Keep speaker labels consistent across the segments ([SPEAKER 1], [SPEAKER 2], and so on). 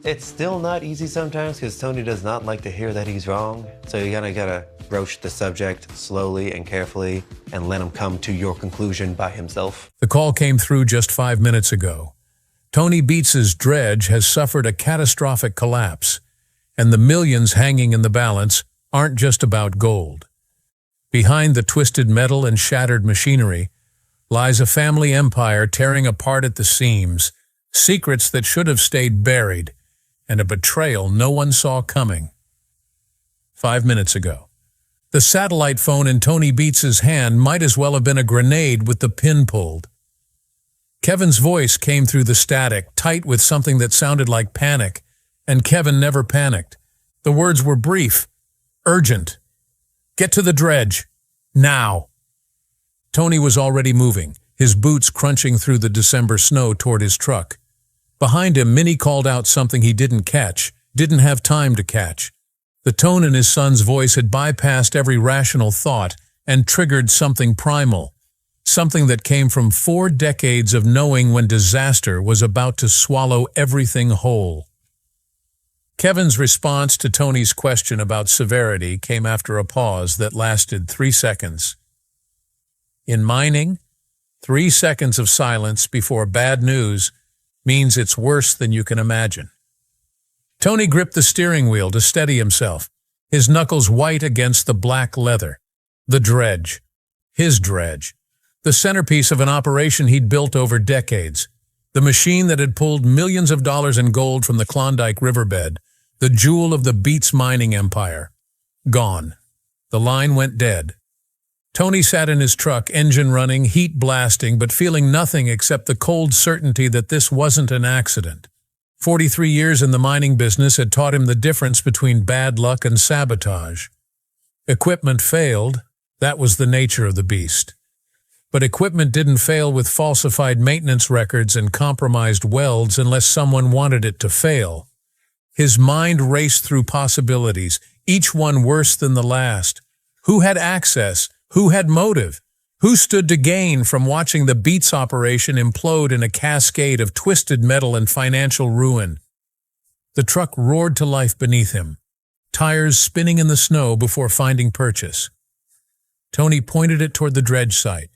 [SPEAKER 1] It's still not easy sometimes because Tony does not like to hear that he's wrong. So you gotta broach the subject slowly and carefully and let him come to your conclusion by himself.
[SPEAKER 2] The call came through just 5 minutes ago. Tony Beets' dredge has suffered a catastrophic collapse, and the millions hanging in the balance aren't just about gold. Behind the twisted metal and shattered machinery lies a family empire tearing apart at the seams, secrets that should have stayed buried, and a betrayal no one saw coming. 5 minutes ago, the satellite phone in Tony Beets' hand might as well have been a grenade with the pin pulled. Kevin's voice came through the static, tight with something that sounded like panic, and Kevin never panicked. The words were brief, urgent. Get to the dredge. Now. Tony was already moving, his boots crunching through the December snow toward his truck. Behind him, Minnie called out something he didn't have time to catch. The tone in his son's voice had bypassed every rational thought and triggered something primal, something that came from 4 decades of knowing when disaster was about to swallow everything whole. Kevin's response to Tony's question about severity came after a pause that lasted 3 seconds. In mining, 3 seconds of silence before bad news means it's worse than you can imagine. Tony gripped the steering wheel to steady himself, his knuckles white against the black leather. The dredge. His dredge. The centerpiece of an operation he'd built over decades. The machine that had pulled millions of dollars in gold from the Klondike riverbed. The jewel of the Beets mining empire. Gone. The line went dead. Tony sat in his truck, engine running, heat blasting, but feeling nothing except the cold certainty that this wasn't an accident. 43 years in the mining business had taught him the difference between bad luck and sabotage. Equipment failed. That was the nature of the beast. But equipment didn't fail with falsified maintenance records and compromised welds unless someone wanted it to fail. His mind raced through possibilities, each one worse than the last. Who had access? Who had motive? Who stood to gain from watching the Beets operation implode in a cascade of twisted metal and financial ruin? The truck roared to life beneath him, tires spinning in the snow before finding purchase. Tony pointed it toward the dredge site,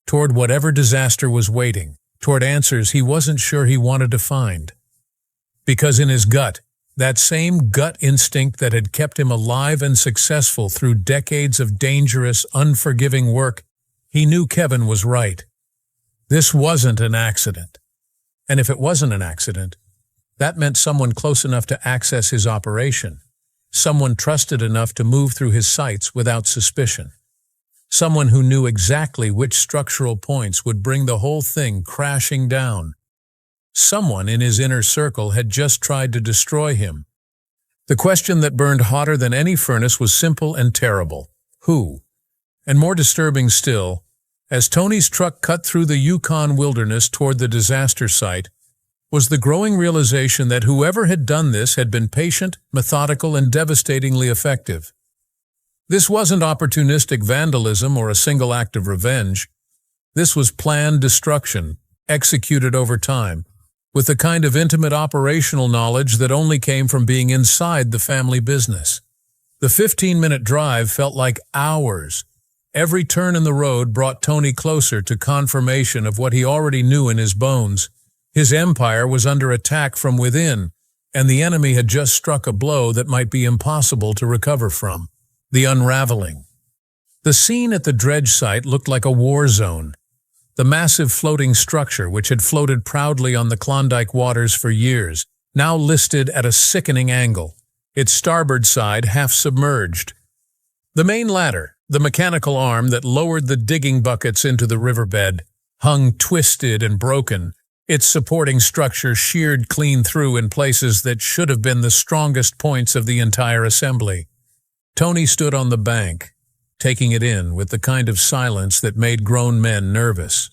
[SPEAKER 2] toward whatever disaster was waiting, toward answers he wasn't sure he wanted to find. Because in his gut, that same gut instinct that had kept him alive and successful through decades of dangerous, unforgiving work, he knew Kevin was right. This wasn't an accident. And if it wasn't an accident, that meant someone close enough to access his operation, someone trusted enough to move through his sites without suspicion, someone who knew exactly which structural points would bring the whole thing crashing down. Someone in his inner circle had just tried to destroy him. The question that burned hotter than any furnace was simple and terrible. Who? And more disturbing still, as Tony's truck cut through the Yukon wilderness toward the disaster site, was the growing realization that whoever had done this had been patient, methodical, and devastatingly effective. This wasn't opportunistic vandalism or a single act of revenge. This was planned destruction, executed over time, with the kind of intimate operational knowledge that only came from being inside the family business. The 15-minute drive felt like hours. Every turn in the road brought Tony closer to confirmation of what he already knew in his bones. His empire was under attack from within, and the enemy had just struck a blow that might be impossible to recover from. The unraveling. The scene at the dredge site looked like a war zone. The massive floating structure, which had floated proudly on the Klondike waters for years, now listed at a sickening angle, its starboard side half submerged. The main ladder, the mechanical arm that lowered the digging buckets into the riverbed, hung twisted and broken, its supporting structure sheared clean through in places that should have been the strongest points of the entire assembly. Tony stood on the bank, taking it in with the kind of silence that made grown men nervous.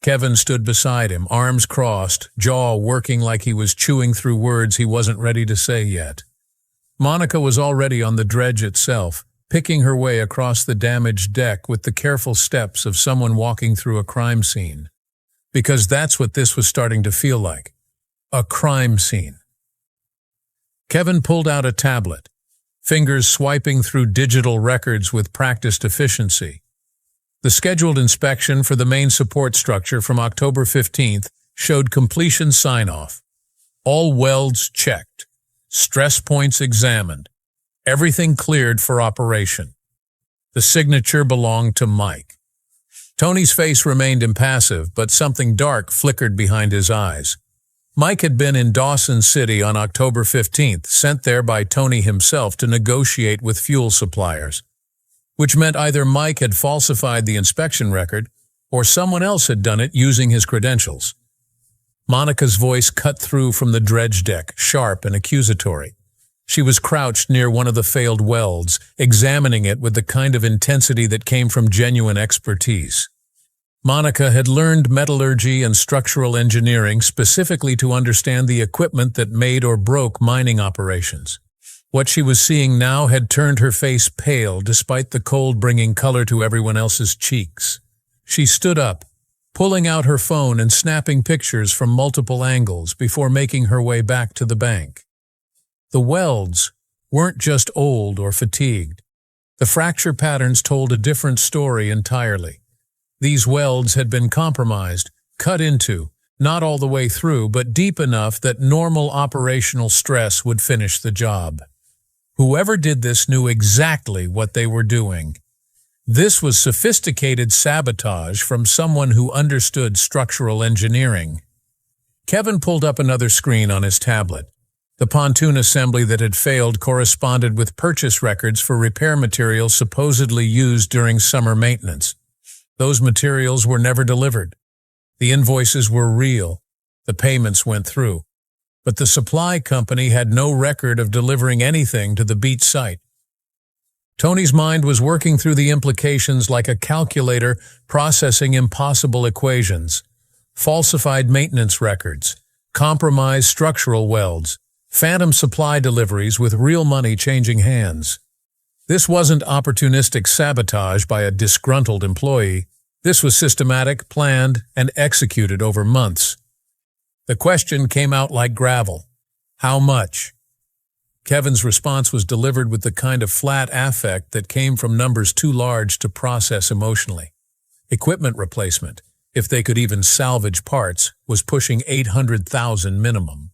[SPEAKER 2] Kevin stood beside him, arms crossed, jaw working like he was chewing through words he wasn't ready to say yet. Monica was already on the dredge itself, picking her way across the damaged deck with the careful steps of someone walking through a crime scene. Because that's what this was starting to feel like. A crime scene. Kevin pulled out a tablet, fingers swiping through digital records with practiced efficiency. The scheduled inspection for the main support structure from October 15th showed completion sign-off. All welds checked, stress points examined, everything cleared for operation. The signature belonged to Mike. Tony's face remained impassive, but something dark flickered behind his eyes. Mike had been in Dawson City on October 15th, sent there by Tony himself to negotiate with fuel suppliers, which meant either Mike had falsified the inspection record or someone else had done it using his credentials. Monica's voice cut through from the dredge deck, sharp and accusatory. She was crouched near one of the failed welds, examining it with the kind of intensity that came from genuine expertise. Monica had learned metallurgy and structural engineering specifically to understand the equipment that made or broke mining operations. What she was seeing now had turned her face pale despite the cold bringing color to everyone else's cheeks. She stood up, pulling out her phone and snapping pictures from multiple angles before making her way back to the bank. The welds weren't just old or fatigued. The fracture patterns told a different story entirely. These welds had been compromised, cut into, not all the way through, but deep enough that normal operational stress would finish the job. Whoever did this knew exactly what they were doing. This was sophisticated sabotage from someone who understood structural engineering. Kevin pulled up another screen on his tablet. The pontoon assembly that had failed corresponded with purchase records for repair materials supposedly used during summer maintenance. Those materials were never delivered. The invoices were real. The payments went through. But the supply company had no record of delivering anything to the Beets site. Tony's mind was working through the implications like a calculator processing impossible equations. Falsified maintenance records, compromised structural welds, phantom supply deliveries with real money changing hands. This wasn't opportunistic sabotage by a disgruntled employee. This was systematic, planned, and executed over months. The question came out like gravel. How much? Kevin's response was delivered with the kind of flat affect that came from numbers too large to process emotionally. Equipment replacement, if they could even salvage parts, was pushing $800,000 minimum.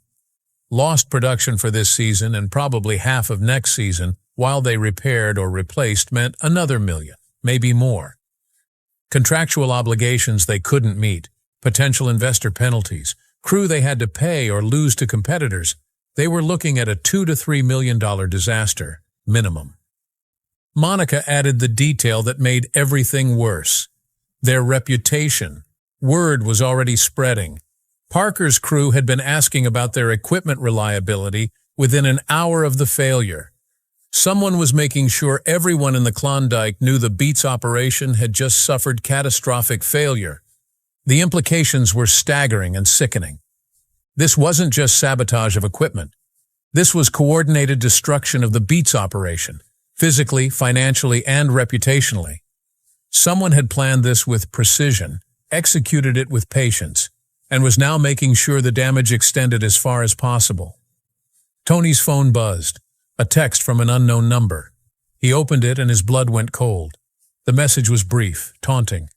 [SPEAKER 2] Lost production for this season and probably half of next season while they repaired or replaced meant another $1 million, maybe more. Contractual obligations they couldn't meet, potential investor penalties, crew they had to pay or lose to competitors. They were looking at a $2 to $3 million disaster, minimum. Monica added the detail that made everything worse. Their reputation. Word was already spreading. Parker's crew had been asking about their equipment reliability within an hour of the failure. Someone was making sure everyone in the Klondike knew the Beets operation had just suffered catastrophic failure. The implications were staggering and sickening. This wasn't just sabotage of equipment. This was coordinated destruction of the Beets operation, physically, financially, and reputationally. Someone had planned this with precision, executed it with patience, and was now making sure the damage extended as far as possible. Tony's phone buzzed, a text from an unknown number. He opened it and his blood went cold. The message was brief, taunting.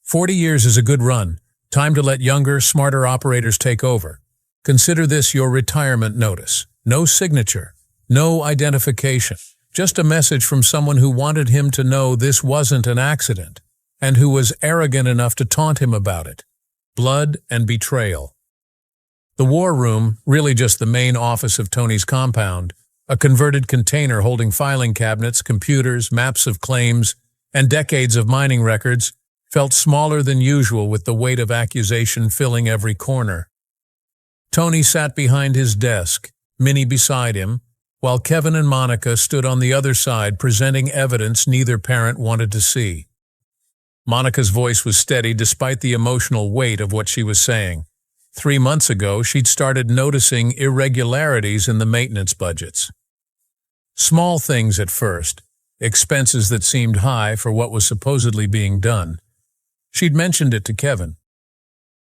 [SPEAKER 2] 40 years is a good run. Time to let younger, smarter operators take over. Consider this your retirement notice. No signature, no identification. Just a message from someone who wanted him to know this wasn't an accident, and who was arrogant enough to taunt him about it. Blood and betrayal. The war room, really just the main office of Tony's compound, a converted container holding filing cabinets, computers, maps of claims, and decades of mining records, felt smaller than usual with the weight of accusation filling every corner. Tony sat behind his desk, Minnie beside him, while Kevin and Monica stood on the other side presenting evidence neither parent wanted to see. Monica's voice was steady despite the emotional weight of what she was saying. 3 months ago, she'd started noticing irregularities in the maintenance budgets. Small things at first, expenses that seemed high for what was supposedly being done. She'd mentioned it to Kevin.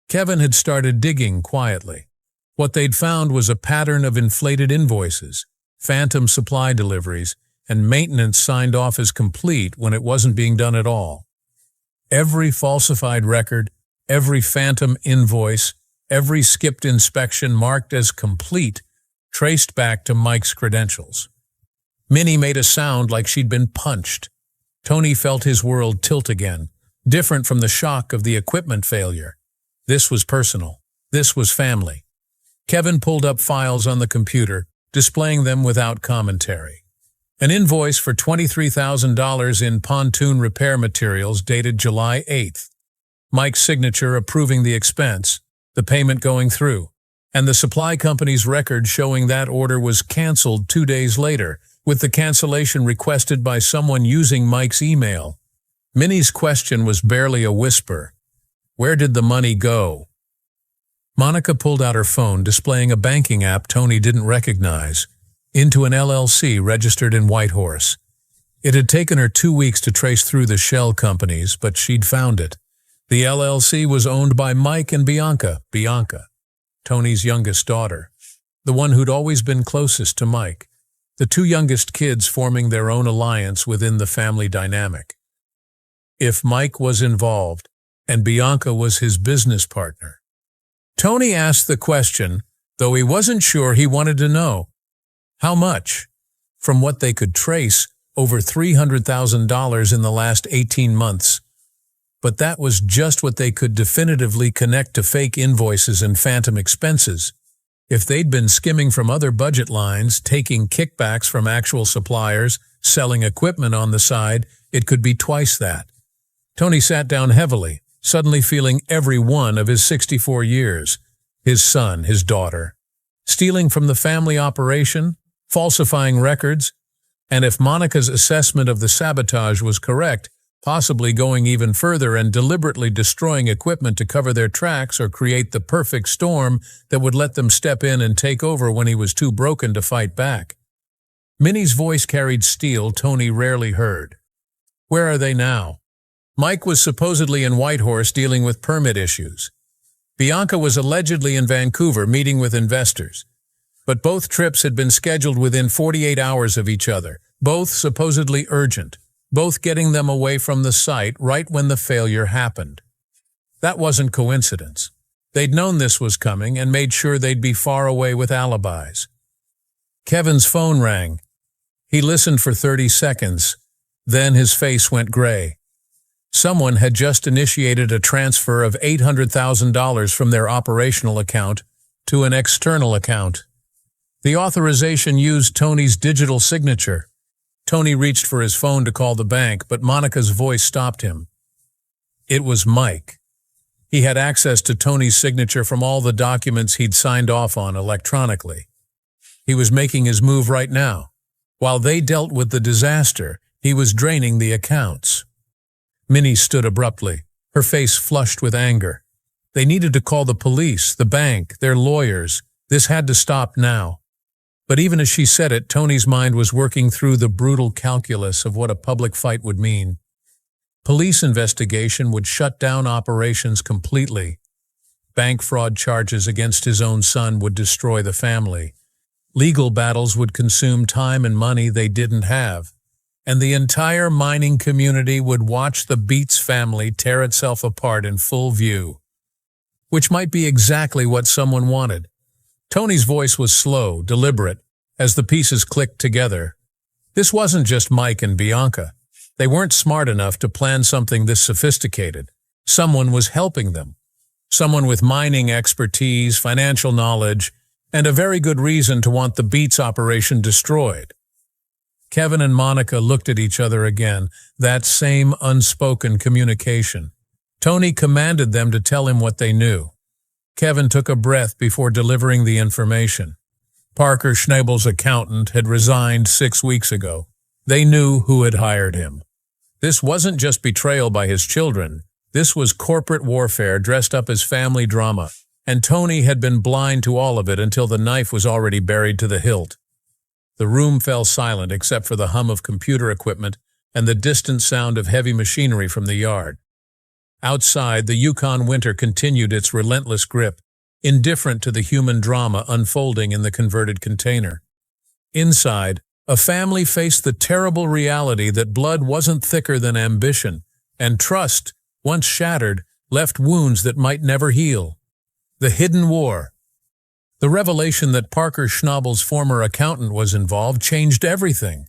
[SPEAKER 2] Kevin had started digging quietly. What they'd found was a pattern of inflated invoices, phantom supply deliveries, and maintenance signed off as complete when it wasn't being done at all. Every falsified record, every phantom invoice, every skipped inspection marked as complete traced back to Mike's credentials. Minnie made a sound like she'd been punched. Tony felt his world tilt again, different from the shock of the equipment failure. This was personal. This was family. Kevin pulled up files on the computer, displaying them without commentary. An invoice for $23,000 in pontoon repair materials dated July 8th. Mike's signature approving the expense, the payment going through, and the supply company's record showing that order was canceled 2 days later, with the cancellation requested by someone using Mike's email. Minnie's question was barely a whisper. Where did the money go? Monica pulled out her phone, displaying a banking app Tony didn't recognize, into an LLC registered in Whitehorse. It had taken her 2 weeks to trace through the shell companies, but she'd found it. The LLC was owned by Mike and Bianca, Tony's youngest daughter, the one who'd always been closest to Mike, the two youngest kids forming their own alliance within the family dynamic. If Mike was involved, and Bianca was his business partner. Tony asked the question, though he wasn't sure he wanted to know. How much? From what they could trace, over $300,000 in the last 18 months. But that was just what they could definitively connect to fake invoices and phantom expenses. If they'd been skimming from other budget lines, taking kickbacks from actual suppliers, selling equipment on the side, it could be twice that. Tony sat down heavily, suddenly feeling every one of his 64 years. His son, his daughter. Stealing from the family operation, falsifying records, and if Monica's assessment of the sabotage was correct, possibly going even further and deliberately destroying equipment to cover their tracks or create the perfect storm that would let them step in and take over when he was too broken to fight back. Minnie's voice carried steel Tony rarely heard. Where are they now? Mike was supposedly in Whitehorse dealing with permit issues. Bianca was allegedly in Vancouver meeting with investors. But both trips had been scheduled within 48 hours of each other, both supposedly urgent, both getting them away from the site right when the failure happened. That wasn't coincidence. They'd known this was coming and made sure they'd be far away with alibis. Kevin's phone rang. He listened for 30 seconds. Then his face went gray. Someone had just initiated a transfer of $800,000 from their operational account to an external account. The authorization used Tony's digital signature. Tony reached for his phone to call the bank, but Monica's voice stopped him. It was Mike. He had access to Tony's signature from all the documents he'd signed off on electronically. He was making his move right now. While they dealt with the disaster, he was draining the accounts. Minnie stood abruptly, her face flushed with anger. They needed to call the police, the bank, their lawyers. This had to stop now. But even as she said it, Tony's mind was working through the brutal calculus of what a public fight would mean. Police investigation would shut down operations completely. Bank fraud charges against his own son would destroy the family. Legal battles would consume time and money they didn't have. And the entire mining community would watch the Beets family tear itself apart in full view. Which might be exactly what someone wanted. Tony's voice was slow, deliberate, as the pieces clicked together. This wasn't just Mike and Bianca. They weren't smart enough to plan something this sophisticated. Someone was helping them. Someone with mining expertise, financial knowledge, and a very good reason to want the Beets operation destroyed. Kevin and Monica looked at each other again, that same unspoken communication. Tony commanded them to tell him what they knew. Kevin took a breath before delivering the information. Parker Schnabel's accountant had resigned 6 weeks ago. They knew who had hired him. This wasn't just betrayal by his children. This was corporate warfare dressed up as family drama, and Tony had been blind to all of it until the knife was already buried to the hilt. The room fell silent except for the hum of computer equipment and the distant sound of heavy machinery from the yard. Outside, the Yukon winter continued its relentless grip, indifferent to the human drama unfolding in the converted container. Inside, a family faced the terrible reality that blood wasn't thicker than ambition, and trust, once shattered, left wounds that might never heal. The hidden war. The revelation that Parker Schnabel's former accountant was involved changed everything.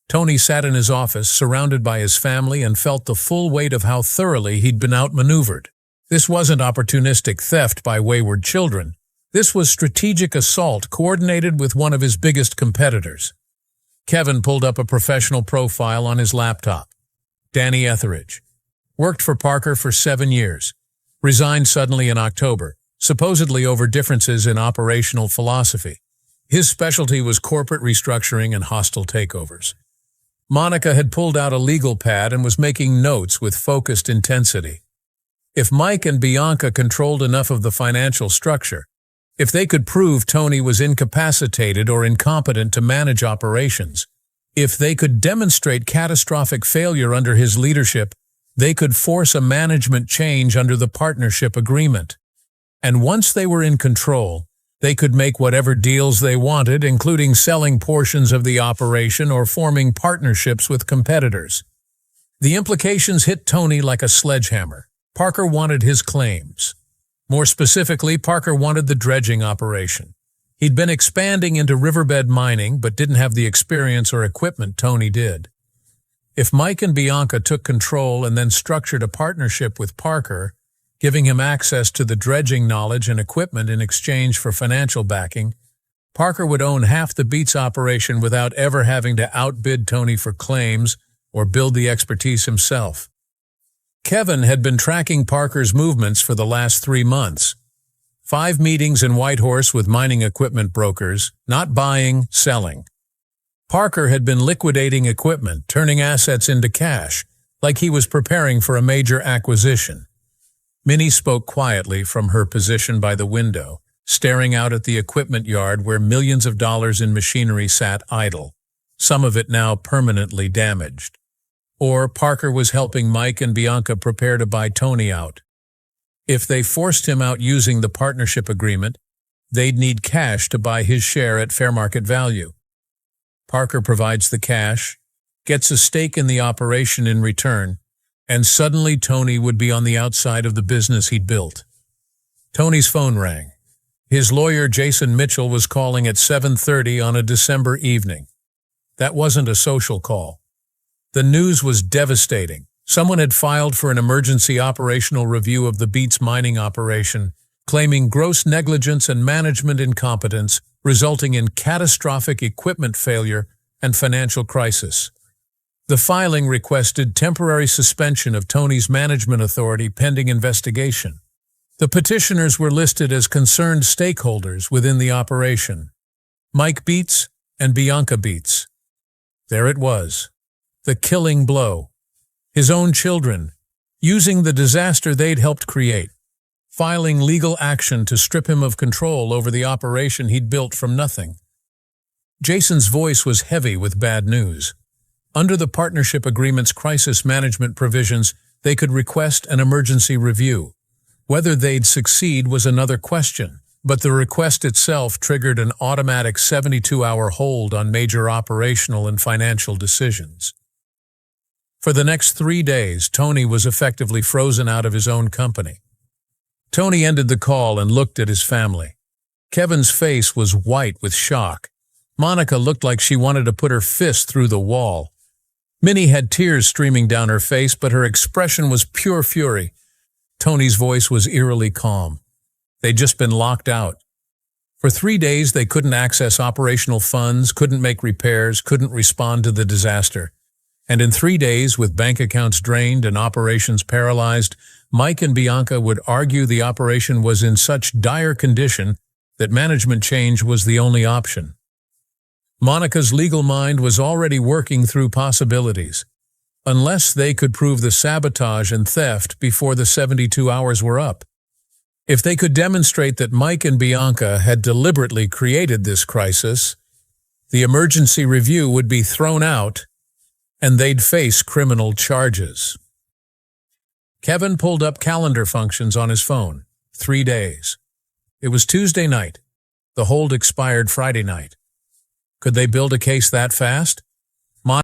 [SPEAKER 2] Tony sat in his office, surrounded by his family, and felt the full weight of how thoroughly he'd been outmaneuvered. This wasn't opportunistic theft by wayward children. This was strategic assault coordinated with one of his biggest competitors. Kevin pulled up a professional profile on his laptop. Danny Etheridge. Worked for Parker for 7 years. Resigned suddenly in October, supposedly over differences in operational philosophy. His specialty was corporate restructuring and hostile takeovers. Monica had pulled out a legal pad and was making notes with focused intensity. If Mike and Bianca controlled enough of the financial structure, if they could prove Tony was incapacitated or incompetent to manage operations, if they could demonstrate catastrophic failure under his leadership, they could force a management change under the partnership agreement. And once they were in control, they could make whatever deals they wanted, including selling portions of the operation or forming partnerships with competitors. The implications hit Tony like a sledgehammer. Parker wanted his claims. More specifically, Parker wanted the dredging operation. He'd been expanding into riverbed mining, but didn't have the experience or equipment Tony did. If Mike and Bianca took control and then structured a partnership with Parker, giving him access to the dredging knowledge and equipment in exchange for financial backing, Parker would own half the Beets operation without ever having to outbid Tony for claims or build the expertise himself. Kevin had been tracking Parker's movements for the last 3 months. 5 meetings in Whitehorse with mining equipment brokers, not buying, selling. Parker had been liquidating equipment, turning assets into cash, like he was preparing for a major acquisition. Minnie spoke quietly from her position by the window, staring out at the equipment yard where millions of dollars in machinery sat idle, some of it now permanently damaged. Or Parker was helping Mike and Bianca prepare to buy Tony out. If they forced him out using the partnership agreement, they'd need cash to buy his share at fair market value. Parker provides the cash, gets a stake in the operation in return, and suddenly Tony would be on the outside of the business he'd built. Tony's phone rang. His lawyer, Jason Mitchell, was calling at 7:30 on a December evening. That wasn't a social call. The news was devastating. Someone had filed for an emergency operational review of the Beets mining operation, claiming gross negligence and management incompetence, resulting in catastrophic equipment failure and financial crisis. The filing requested temporary suspension of Tony's management authority pending investigation. The petitioners were listed as concerned stakeholders within the operation: Mike Beets and Bianca Beets. There it was, the killing blow. His own children, using the disaster they'd helped create, filing legal action to strip him of control over the operation he'd built from nothing. Jason's voice was heavy with bad news. Under the partnership agreement's crisis management provisions, they could request an emergency review. Whether they'd succeed was another question, but the request itself triggered an automatic 72-hour hold on major operational and financial decisions. For the next 3 days, Tony was effectively frozen out of his own company. Tony ended the call and looked at his family. Kevin's face was white with shock. Monica looked like she wanted to put her fist through the wall. Minnie had tears streaming down her face, but her expression was pure fury. Tony's voice was eerily calm. They'd just been locked out. For 3 days, they couldn't access operational funds, couldn't make repairs, couldn't respond to the disaster. And in 3 days, with bank accounts drained and operations paralyzed, Mike and Bianca would argue the operation was in such dire condition that management change was the only option. Monica's legal mind was already working through possibilities. Unless they could prove the sabotage and theft before the 72 hours were up. If they could demonstrate that Mike and Bianca had deliberately created this crisis, the emergency review would be thrown out and they'd face criminal charges. Kevin pulled up calendar functions on his phone. 3 days. It was Tuesday night. The hold expired Friday night. Could they build a case that fast?